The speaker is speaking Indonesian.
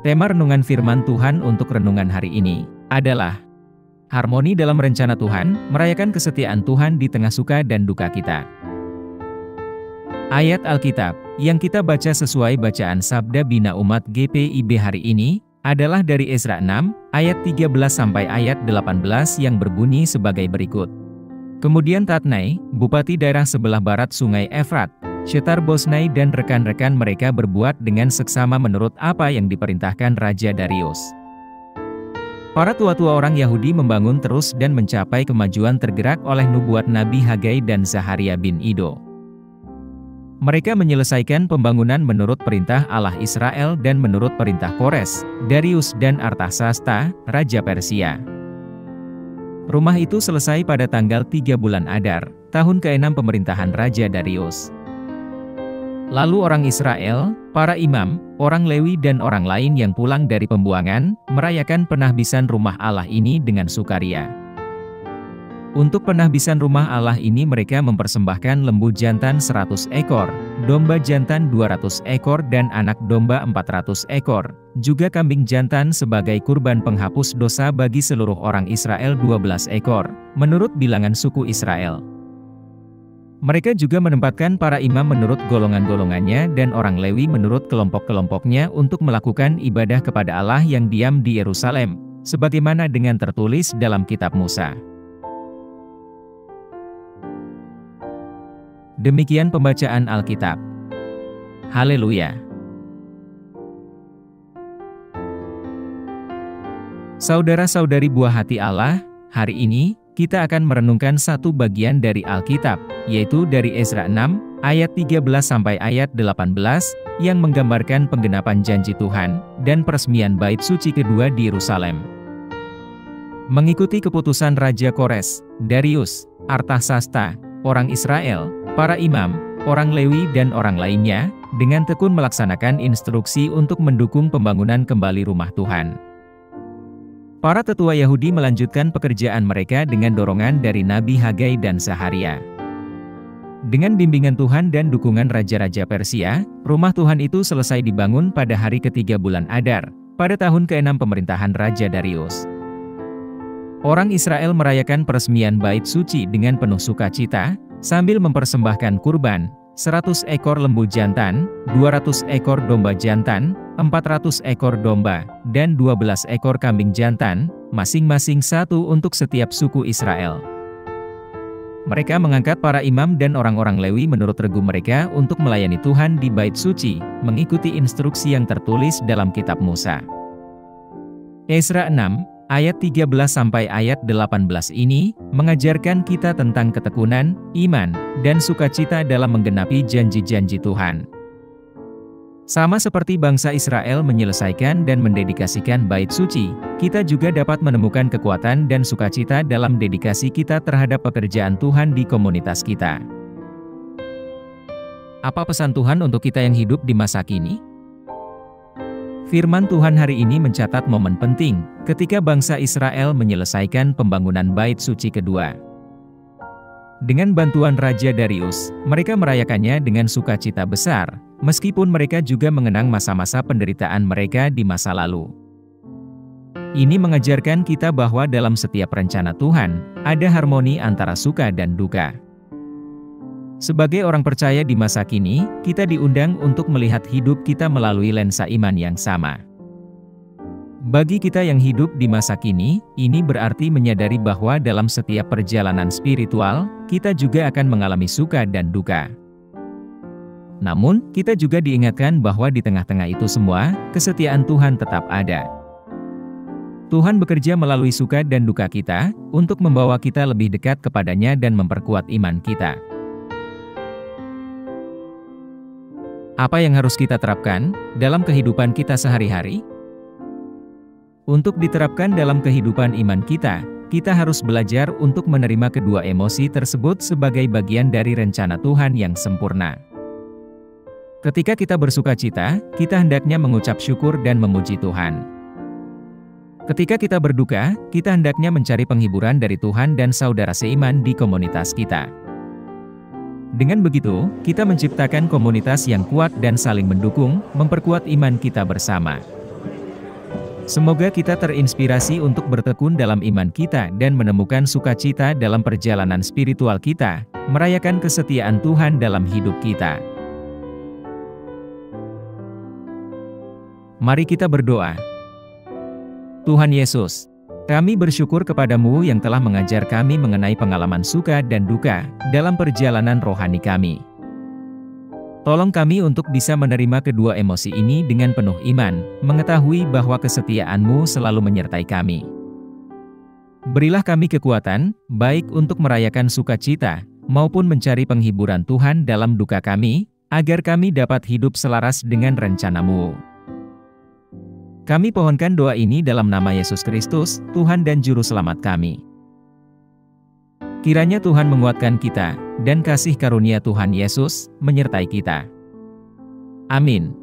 Tema renungan firman Tuhan untuk renungan hari ini adalah harmoni dalam rencana Tuhan, merayakan kesetiaan Tuhan di tengah suka dan duka kita. Ayat Alkitab yang kita baca sesuai bacaan Sabda Bina Umat GPIB hari ini adalah dari Ezra 6 ayat 13 sampai ayat 18 yang berbunyi sebagai berikut. Kemudian Tatnai, bupati daerah sebelah barat sungai Efrat, Syetar-Boznai dan rekan-rekan mereka berbuat dengan seksama menurut apa yang diperintahkan Raja Darius. Para tua-tua orang Yahudi membangun terus dan mencapai kemajuan tergerak oleh nubuat Nabi Hagai dan Zaharia bin Iddo. Mereka menyelesaikan pembangunan menurut perintah Allah Israel dan menurut perintah Kores, Darius dan Artasasta, Raja Persia. Rumah itu selesai pada tanggal 3 bulan Adar, tahun ke-6 pemerintahan Raja Darius. Lalu orang Israel, para imam, orang Lewi dan orang lain yang pulang dari pembuangan, merayakan penahbisan rumah Allah ini dengan sukaria. Untuk penahbisan rumah Allah ini mereka mempersembahkan lembu jantan 100 ekor, domba jantan 200 ekor dan anak domba 400 ekor, juga kambing jantan sebagai kurban penghapus dosa bagi seluruh orang Israel 12 ekor, menurut bilangan suku Israel. Mereka juga menempatkan para imam menurut golongan-golongannya dan orang Lewi menurut kelompok-kelompoknya untuk melakukan ibadah kepada Allah yang diam di Yerusalem, sebagaimana dengan tertulis dalam kitab Musa. Demikian pembacaan Alkitab. Haleluya. Saudara-saudari buah hati Allah, hari ini kita akan merenungkan satu bagian dari Alkitab, yaitu dari Ezra 6, ayat 13 sampai ayat 18, yang menggambarkan penggenapan janji Tuhan, dan peresmian bait suci kedua di Yerusalem. Mengikuti keputusan Raja Kores, Darius, Artasasta, orang Israel, para imam, orang Lewi dan orang lainnya, dengan tekun melaksanakan instruksi untuk mendukung pembangunan kembali rumah Tuhan. Para tetua Yahudi melanjutkan pekerjaan mereka dengan dorongan dari Nabi Hagai dan Zaharia. Dengan bimbingan Tuhan dan dukungan Raja-Raja Persia, rumah Tuhan itu selesai dibangun pada hari ketiga bulan Adar, pada tahun ke-6 pemerintahan Raja Darius. Orang Israel merayakan peresmian bait suci dengan penuh sukacita, sambil mempersembahkan kurban, 100 ekor lembu jantan, 200 ekor domba jantan, 400 ekor domba, dan 12 ekor kambing jantan, masing-masing satu untuk setiap suku Israel. Mereka mengangkat para imam dan orang-orang Lewi menurut regu mereka untuk melayani Tuhan di bait suci, mengikuti instruksi yang tertulis dalam kitab Musa. Ezra 6 ayat 13 sampai ayat 18 ini mengajarkan kita tentang ketekunan, iman, dan sukacita dalam menggenapi janji-janji Tuhan. Sama seperti bangsa Israel menyelesaikan dan mendedikasikan bait suci, kita juga dapat menemukan kekuatan dan sukacita dalam dedikasi kita terhadap pekerjaan Tuhan di komunitas kita. Apa pesan Tuhan untuk kita yang hidup di masa kini? Firman Tuhan hari ini mencatat momen penting ketika bangsa Israel menyelesaikan pembangunan bait suci kedua. Dengan bantuan Raja Darius, mereka merayakannya dengan sukacita besar, meskipun mereka juga mengenang masa-masa penderitaan mereka di masa lalu. Ini mengajarkan kita bahwa dalam setiap rencana Tuhan, ada harmoni antara suka dan duka. Sebagai orang percaya di masa kini, kita diundang untuk melihat hidup kita melalui lensa iman yang sama. Bagi kita yang hidup di masa kini, ini berarti menyadari bahwa dalam setiap perjalanan spiritual, kita juga akan mengalami suka dan duka. Namun, kita juga diingatkan bahwa di tengah-tengah itu semua, kesetiaan Tuhan tetap ada. Tuhan bekerja melalui suka dan duka kita, untuk membawa kita lebih dekat kepadanya dan memperkuat iman kita. Apa yang harus kita terapkan dalam kehidupan kita sehari-hari? Untuk diterapkan dalam kehidupan iman kita, kita harus belajar untuk menerima kedua emosi tersebut sebagai bagian dari rencana Tuhan yang sempurna. Ketika kita bersukacita, kita hendaknya mengucap syukur dan memuji Tuhan. Ketika kita berduka, kita hendaknya mencari penghiburan dari Tuhan dan saudara seiman di komunitas kita. Dengan begitu, kita menciptakan komunitas yang kuat dan saling mendukung, memperkuat iman kita bersama. Semoga kita terinspirasi untuk bertekun dalam iman kita dan menemukan sukacita dalam perjalanan spiritual kita, merayakan kesetiaan Tuhan dalam hidup kita. Mari kita berdoa. Tuhan Yesus, kami bersyukur kepadamu yang telah mengajar kami mengenai pengalaman suka dan duka dalam perjalanan rohani kami. Tolong kami untuk bisa menerima kedua emosi ini dengan penuh iman, mengetahui bahwa kesetiaan-Mu selalu menyertai kami. Berilah kami kekuatan, baik untuk merayakan sukacita, maupun mencari penghiburan Tuhan dalam duka kami, agar kami dapat hidup selaras dengan rencana-Mu. Kami pohonkan doa ini dalam nama Yesus Kristus, Tuhan dan Juru Selamat kami. Kiranya Tuhan menguatkan kita, dan kasih karunia Tuhan Yesus menyertai kita. Amin.